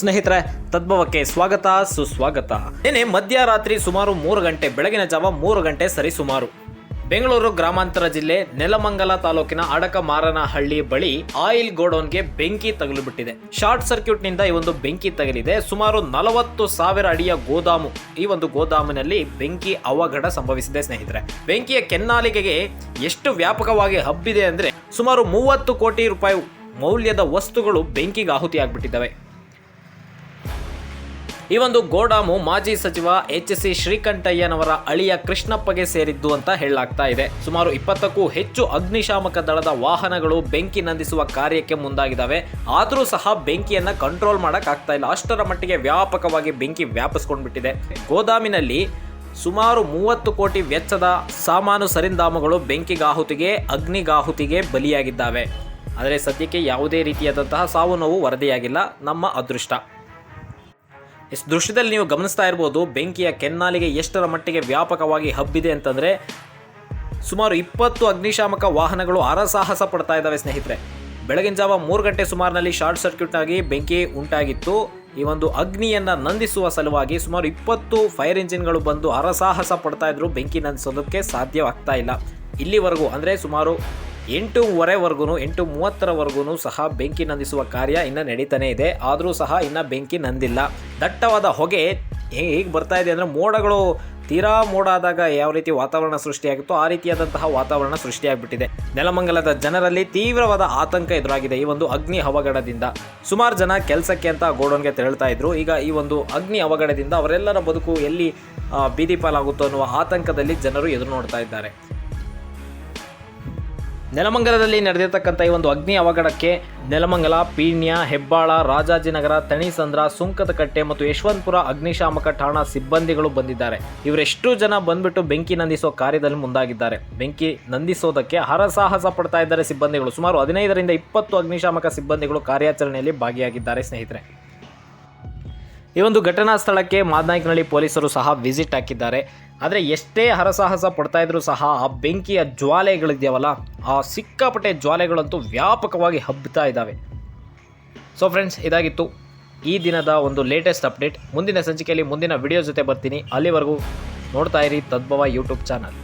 ಸ್ನೇಹಿತರೆ, ತದ್ಭವಕ್ಕೆ ಸ್ವಾಗತ ಸುಸ್ವಾಗತ. ನಿನ್ನೆ ಮಧ್ಯರಾತ್ರಿ ಸುಮಾರು 3 ಗಂಟೆ, ಬೆಳಗಿನ ಜಾವ 3 ಗಂಟೆ ಸರಿಸುಮಾರು ಬೆಂಗಳೂರು ಗ್ರಾಮಾಂತರ ಜಿಲ್ಲೆ ನೆಲಮಂಗಲ ತಾಲೂಕಿನ ಅಡಕಮಾರನಹಳ್ಳಿ ಬಳಿ ಆಯಿಲ್ ಗೋಡೌನ್ಗೆ ಬೆಂಕಿ ತಗುಲು ಬಿಟ್ಟಿದೆ. ಶಾರ್ಟ್ ಸರ್ಕ್ಯೂಟ್ ನಿಂದ ಈ ಒಂದು ಬೆಂಕಿ ತಗಲಿದೆ. ಸುಮಾರು 40,000 ಅಡಿಯ ಗೋದಾಮು, ಈ ಒಂದು ಗೋದಾಮಿನಲ್ಲಿ ಬೆಂಕಿ ಅವಘಡ ಸಂಭವಿಸಿದೆ. ಸ್ನೇಹಿತರೆ, ಬೆಂಕಿಯ ಕೆನ್ನಾಲಿಗೆಗೆ ಎಷ್ಟು ವ್ಯಾಪಕವಾಗಿ ಹಬ್ಬಿದೆ ಅಂದ್ರೆ ಸುಮಾರು 30 ಕೋಟಿ ರೂಪಾಯಿ ಮೌಲ್ಯದ ವಸ್ತುಗಳು ಬೆಂಕಿಗೆ ಆಹುತಿಯಾಗ್ಬಿಟ್ಟಿದ್ದಾವೆ. ಈ ಒಂದು ಗೋಡಾಮು ಮಾಜಿ ಸಚಿವ ಎಚ್.ಸಿ. ಶ್ರೀಕಂಠಯ್ಯನವರ ಅಳಿಯ ಕೃಷ್ಣಪ್ಪಗೆ ಸೇರಿದ್ದು ಅಂತ ಹೇಳಲಾಗ್ತಾ ಇದೆ. ಸುಮಾರು 20ಕ್ಕೂ ಹೆಚ್ಚು ಅಗ್ನಿಶಾಮಕ ದಳದ ವಾಹನಗಳು ಬೆಂಕಿ ನಂದಿಸುವ ಕಾರ್ಯಕ್ಕೆ ಮುಂದಾಗಿದ್ದಾವೆ. ಆದರೂ ಸಹ ಬೆಂಕಿಯನ್ನ ಕಂಟ್ರೋಲ್ ಮಾಡಕ್ ಆಗ್ತಾ ಇಲ್ಲ. ಅಷ್ಟರ ಮಟ್ಟಿಗೆ ವ್ಯಾಪಕವಾಗಿ ಬೆಂಕಿ ವ್ಯಾಪಿಸ್ಕೊಂಡ್ಬಿಟ್ಟಿದೆ. ಗೋದಾಮಿನಲ್ಲಿ ಸುಮಾರು 30 ಕೋಟಿ ವೆಚ್ಚದ ಸಾಮಾನು ಸರಿಂದಾಮಗಳು ಬೆಂಕಿಗಾಹುತಿಗೆ, ಅಗ್ನಿಗಾಹುತಿಗೆ ಬಲಿಯಾಗಿದ್ದಾವೆ. ಆದರೆ ಸದ್ಯಕ್ಕೆ ಯಾವುದೇ ರೀತಿಯಾದಂತಹ ಸಾವು ನೋವು ವರದಿಯಾಗಿಲ್ಲ. ನಮ್ಮ ಅದೃಷ್ಟ. ಇಷ್ಟು ದೃಶ್ಯದಲ್ಲಿ ನೀವು ಗಮನಿಸ್ತಾ ಇರ್ಬೋದು ಬೆಂಕಿಯ ಕೆನ್ನಾಲಿಗೆ ಎಷ್ಟರ ಮಟ್ಟಿಗೆ ವ್ಯಾಪಕವಾಗಿ ಹಬ್ಬಿದೆ ಅಂತಂದರೆ ಸುಮಾರು 20 ಅಗ್ನಿಶಾಮಕ ವಾಹನಗಳು ಹರಸಾಹಸ ಪಡ್ತಾ ಇದ್ದಾವೆ. ಸ್ನೇಹಿತರೆ, ಬೆಳಗಿನ ಜಾವ 3 ಗಂಟೆ ಸುಮಾರಿನಲ್ಲಿ ಶಾರ್ಟ್ ಸರ್ಕ್ಯೂಟ್ ಆಗಿ ಬೆಂಕಿ ಉಂಟಾಗಿತ್ತು. ಈ ಒಂದು ಅಗ್ನಿಯನ್ನು ನಂದಿಸುವ ಸಲುವಾಗಿ ಸುಮಾರು 20 ಫೈರ್ ಇಂಜಿನ್ಗಳು ಬಂದು ಹರಸಾಹಸ ಪಡ್ತಾ ಇದ್ರು. ಬೆಂಕಿ ನಂದಿಸೋದಕ್ಕೆ ಸಾಧ್ಯವಾಗ್ತಾ ಇಲ್ಲ. ಇಲ್ಲಿವರೆಗೂ ಅಂದರೆ ಸುಮಾರು 8:30ವರೆಗೂ ಸಹ ಬೆಂಕಿ ನಂದಿಸುವ ಕಾರ್ಯ ಇನ್ನು ನಡೀತಾನೆ ಇದೆ. ಆದರೂ ಸಹ ಇನ್ನು ಬೆಂಕಿ ನಂದಿಲ್ಲ. ದಟ್ಟವಾದ ಹೊಗೆ ಹೇಗೆ ಬರ್ತಾ ಇದೆ ಅಂದರೆ ಮೋಡಗಳು ತೀರಾ ಮೋಡ ಆದಾಗ ಯಾವ ರೀತಿ ವಾತಾವರಣ ಸೃಷ್ಟಿಯಾಗುತ್ತೋ ಆ ರೀತಿಯಾದಂತಹ ವಾತಾವರಣ ಸೃಷ್ಟಿಯಾಗ್ಬಿಟ್ಟಿದೆ. ನೆಲಮಂಗಲದ ಜನರಲ್ಲಿ ತೀವ್ರವಾದ ಆತಂಕ ಎದುರಾಗಿದೆ ಈ ಒಂದು ಅಗ್ನಿ ಅವಘಡದಿಂದ. ಸುಮಾರು ಜನ ಕೆಲಸಕ್ಕೆ ಅಂತ ಗೋಡೌನ್ಗೆ ತೆರಳ್ತಾ ಇದ್ರು. ಈಗ ಈ ಒಂದು ಅಗ್ನಿ ಅವಘಡದಿಂದ ಅವರೆಲ್ಲರ ಬದುಕು ಎಲ್ಲಿ ಬೀದಿ ಪಾಲಾಗುತ್ತೋ ಅನ್ನುವ ಆತಂಕದಲ್ಲಿ ಜನರು ಎದುರು ನೋಡ್ತಾ ಇದ್ದಾರೆ. ನೆಲಮಂಗಲದಲ್ಲಿ ನಡೆದಿರ್ತಕ್ಕಂಥ ಈ ಒಂದು ಅಗ್ನಿ ಅವಘಡಕ್ಕೆ ನೆಲಮಂಗಲ, ಪೀಣ್ಯ, ಹೆಬ್ಬಾಳ, ರಾಜಾಜಿನಗರ, ತಣಿಸಂದ್ರ, ಸುಂಕದಕಟ್ಟೆ ಮತ್ತು ಯಶವಂತಪುರ ಅಗ್ನಿಶಾಮಕ ಠಾಣಾ ಸಿಬ್ಬಂದಿಗಳು ಬಂದಿದ್ದಾರೆ. ಇವರೆಷ್ಟು ಜನ ಬಂದ್ಬಿಟ್ಟು ಬೆಂಕಿ ನಂದಿಸೋ ಕಾರ್ಯದಲ್ಲಿ ಮುಂದಾಗಿದ್ದಾರೆ. ಬೆಂಕಿ ನಂದಿಸೋದಕ್ಕೆ ಹರಸಾಹಸ ಪಡ್ತಾ ಇದ್ದಾರೆ ಸಿಬ್ಬಂದಿಗಳು. ಸುಮಾರು 15ರಿಂದ 20 ಅಗ್ನಿಶಾಮಕ ಸಿಬ್ಬಂದಿಗಳು ಕಾರ್ಯಾಚರಣೆಯಲ್ಲಿ ಭಾಗಿಯಾಗಿದ್ದಾರೆ. ಸ್ನೇಹಿತರೆ, ಈ ಒಂದು ಘಟನಾ ಸ್ಥಳಕ್ಕೆ ಮಾದನಾಯಕನಹಳ್ಳಿ ಪೊಲೀಸರು ಸಹ ವಿಸಿಟ್ ಹಾಕಿದ್ದಾರೆ. ಆದರೆ ಎಷ್ಟೇ ಹರಸಾಹಸ ಪಡ್ತಾ ಇದ್ರೂ ಸಹ ಆ ಬೆಂಕಿಯ ಜ್ವಾಲೆಗಳಿದೆಯವಲ್ಲ, ಆ ಸಿಕ್ಕಾಪಟ್ಟೆ ಜ್ವಾಲೆಗಳಂತೂ ವ್ಯಾಪಕವಾಗಿ ಹಬ್ಬುತ್ತಾ ಇದ್ದಾವೆ. ಸೊ ಫ್ರೆಂಡ್ಸ್, ಇದಾಗಿತ್ತು ಈ ದಿನದ ಒಂದು ಲೇಟೆಸ್ಟ್ ಅಪ್ಡೇಟ್. ಮುಂದಿನ ಸಂಚಿಕೆಯಲ್ಲಿ ಮುಂದಿನ ವಿಡಿಯೋ ಜೊತೆ ಬರ್ತೀನಿ. ಅಲ್ಲಿವರೆಗೂ ನೋಡ್ತಾ ಇರಿ ತದ್ಭವ ಯೂಟ್ಯೂಬ್ ಚಾನಲ್.